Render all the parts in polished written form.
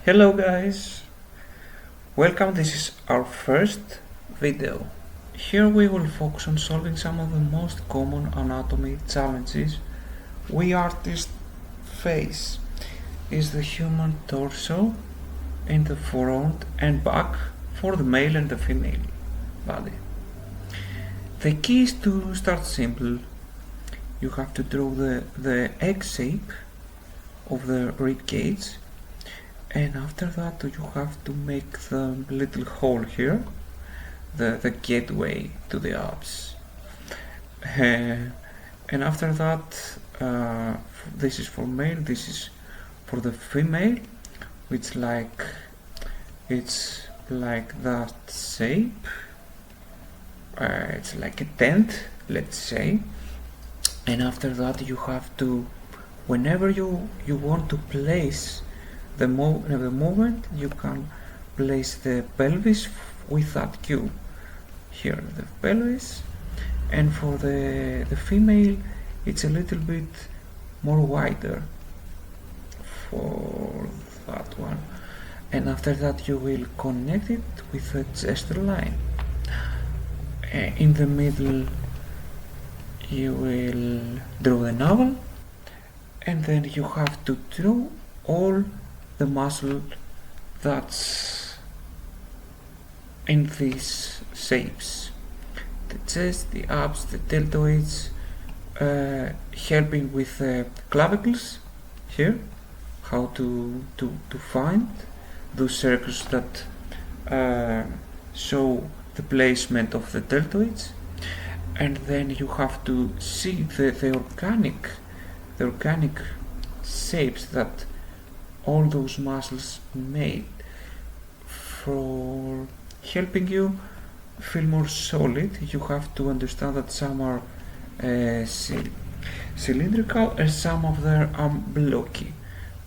Hello guys, welcome. This is our first video. Here we will focus on solving some of the most common anatomy challenges we artists face. Is the human torso in the front and back for the male and the female body. The key is to start simple. You have to draw the egg shape of the rib cage, and after that you have to make the little hole here, the gateway to the abs. And after that, this is for male, this is for the female, which it's like that shape. It's like a tent, let's say. And after that you have to, whenever you want to place the movement, you can place the pelvis with that cue. Here the pelvis, and for the female it's a little bit more wider for that one. And after that you will connect it with the chest line. In the middle you will draw the navel, and then you have to draw all the muscle that's in these shapes: the chest, the abs, the deltoids, helping with the clavicles here, how to find those circles that show the placement of the deltoids. And then you have to see the organic shapes that all those muscles made, for helping you feel more solid. You have to understand that some are cylindrical and some of them are blocky.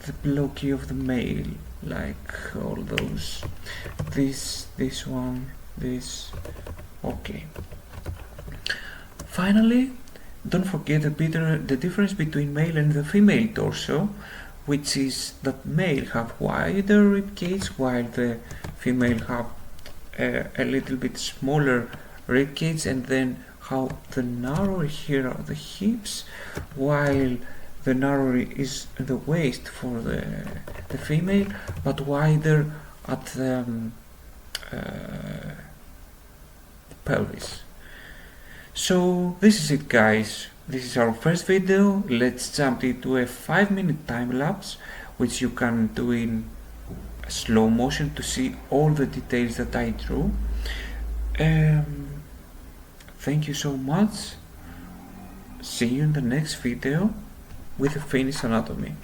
The blocky of the male, like all those, this one, this. Okay. Finally, don't forget the difference between male and the female torso, which is that male have wider rib cage while the female have a little bit smaller rib cage, and then how the narrower here are the hips, while the narrower is the waist for the female, but wider at the pelvis. So this is it guys, this is our first video. Let's jump into a 5-minute time lapse, which you can do in slow motion to see all the details that I drew. Thank you so much. See you in the next video with the finished anatomy.